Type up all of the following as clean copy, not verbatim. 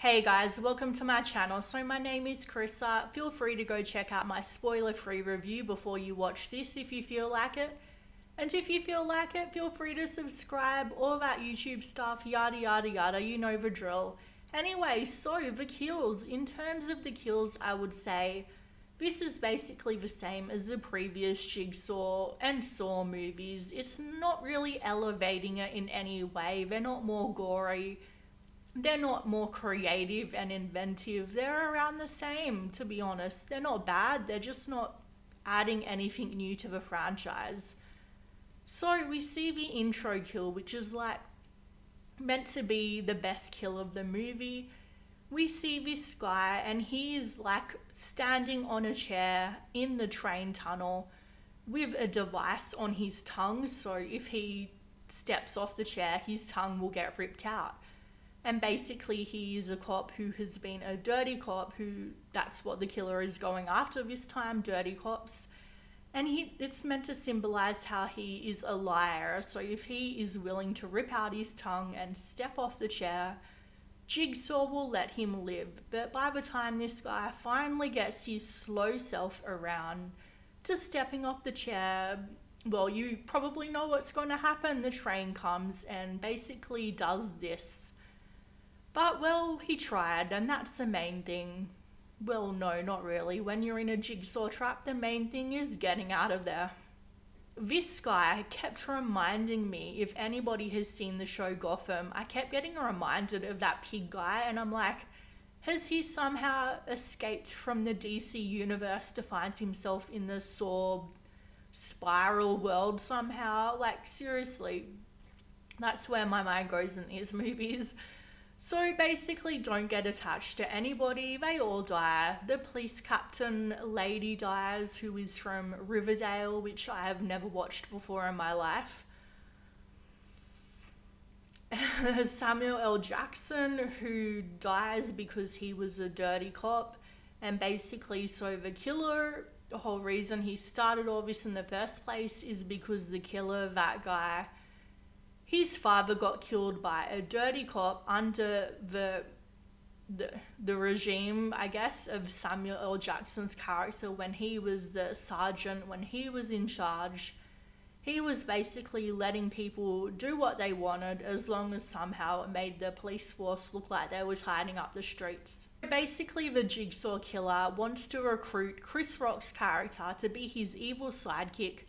Hey guys, welcome to my channel. So my name is Chrissa. Feel free to go check out my spoiler-free review before you watch this if you feel like it. And if you feel like it, feel free to subscribe, all that YouTube stuff, yada yada yada, you know the drill. Anyway, so the kills. In terms of the kills, I would say this is basically the same as the previous Jigsaw and Saw movies. It's not really elevating it in any way. They're not more gory. They're not more creative and inventive. They're around the same, to be honest. They're not bad. They're just not adding anything new to the franchise. So we see the intro kill, which is like meant to be the best kill of the movie. We see this guy and he is like standing on a chair in the train tunnel with a device on his tongue. So if he steps off the chair, his tongue will get ripped out. And basically he is a cop who has been a dirty cop, that's what the killer is going after this time, dirty cops. And it's meant to symbolize how he is a liar. So if he is willing to rip out his tongue and step off the chair, Jigsaw will let him live. But by the time this guy finally gets his slow self around to stepping off the chair, well, you probably know what's going to happen. The train comes and basically does this. But, well, he tried, and that's the main thing. Well, no, not really. When you're in a jigsaw trap, the main thing is getting out of there. This guy kept reminding me, if anybody has seen the show Gotham, I kept getting reminded of that pig guy, and I'm like, has he somehow escaped from the DC universe to find himself in the Saw spiral world somehow? Like, seriously, that's where my mind goes in these movies. So basically, don't get attached to anybody, they all die. The police captain lady dies, who is from Riverdale, which I have never watched before in my life. Samuel L. Jackson, who dies because he was a dirty cop. And basically, so the killer, the whole reason he started all this in the first place is because the killer, that guy, his father got killed by a dirty cop under the regime, I guess, of Samuel L. Jackson's character when he was the sergeant, when he was in charge. He was basically letting people do what they wanted as long as somehow it made the police force look like they were tidying up the streets. Basically, the Jigsaw killer wants to recruit Chris Rock's character to be his evil sidekick,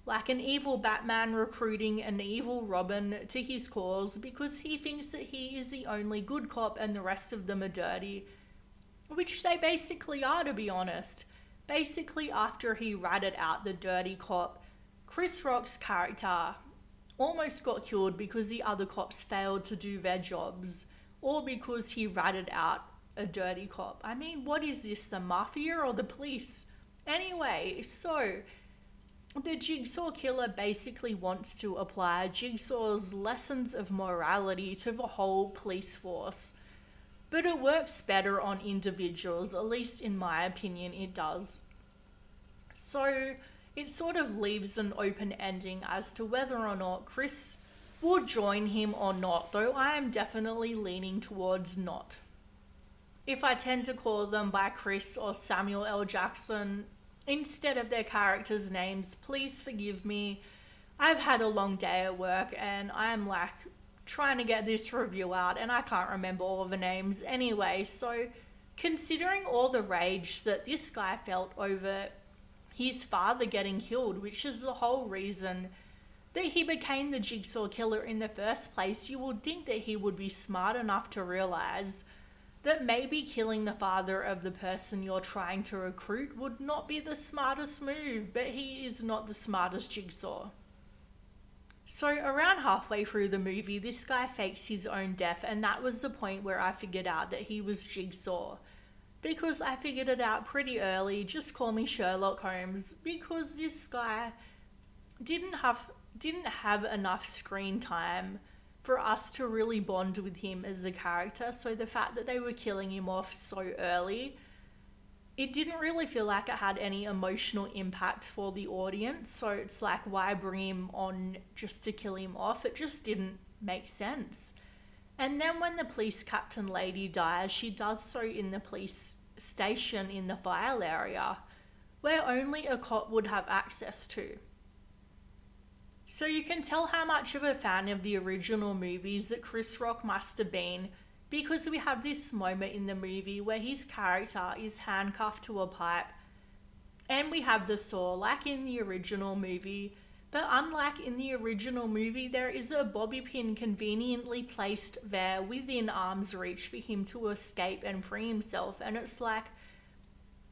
like an evil Batman recruiting an evil Robin to his cause because he thinks that he is the only good cop and the rest of them are dirty. Which they basically are, to be honest. Basically, after he ratted out the dirty cop, Chris Rock's character almost got killed because the other cops failed to do their jobs, or because he ratted out a dirty cop. I mean, what is this, the mafia or the police? Anyway, so the Jigsaw killer basically wants to apply Jigsaw's lessons of morality to the whole police force. But it works better on individuals, at least in my opinion it does. So it sort of leaves an open ending as to whether or not Chris will join him or not, though I am definitely leaning towards not. If I tend to call them by Chris or Samuel L. Jackson instead of their characters' names, please forgive me. I've had a long day at work and I'm like trying to get this review out and I can't remember all the names anyway. So considering all the rage that this guy felt over his father getting killed, which is the whole reason that he became the Jigsaw killer in the first place, you would think that he would be smart enough to realize that maybe killing the father of the person you're trying to recruit would not be the smartest move, but he is not the smartest Jigsaw. So around halfway through the movie, this guy fakes his own death, and that was the point where I figured out that he was Jigsaw. Because I figured it out pretty early, just call me Sherlock Holmes, because this guy didn't have enough screen time for us to really bond with him as a character. So the fact that they were killing him off so early, it didn't really feel like it had any emotional impact for the audience. So it's like, why bring him on just to kill him off? It just didn't make sense. And then when the police captain lady dies, she does so in the police station in the file area, where only a cop would have access to. So you can tell how much of a fan of the original movies that Chris Rock must have been, because we have this moment in the movie where his character is handcuffed to a pipe, and we have the saw like in the original movie. But unlike in the original movie, there is a bobby pin conveniently placed there within arm's reach for him to escape and free himself. And it's like,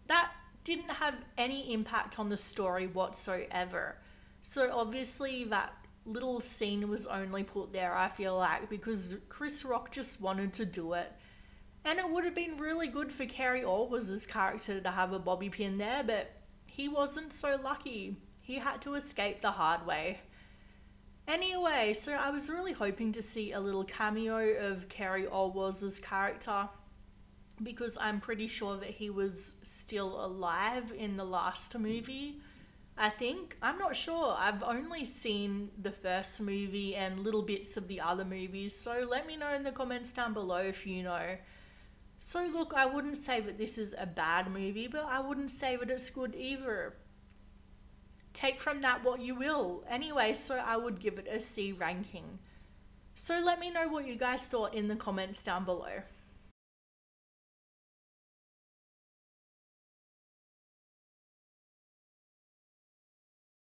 that didn't have any impact on the story whatsoever. So obviously that little scene was only put there, I feel like, because Chris Rock just wanted to do it. And it would have been really good for Carrie Alwaz's character to have a bobby pin there, but he wasn't so lucky. He had to escape the hard way. Anyway, so I was really hoping to see a little cameo of Carrie Alwaz's character, because I'm pretty sure that he was still alive in the last movie, I think. I'm not sure. I've only seen the first movie and little bits of the other movies, so let me know in the comments down below if you know. So look, I wouldn't say that this is a bad movie, but I wouldn't say that it's good either. Take from that what you will. Anyway, so I would give it a C ranking. So let me know what you guys thought in the comments down below.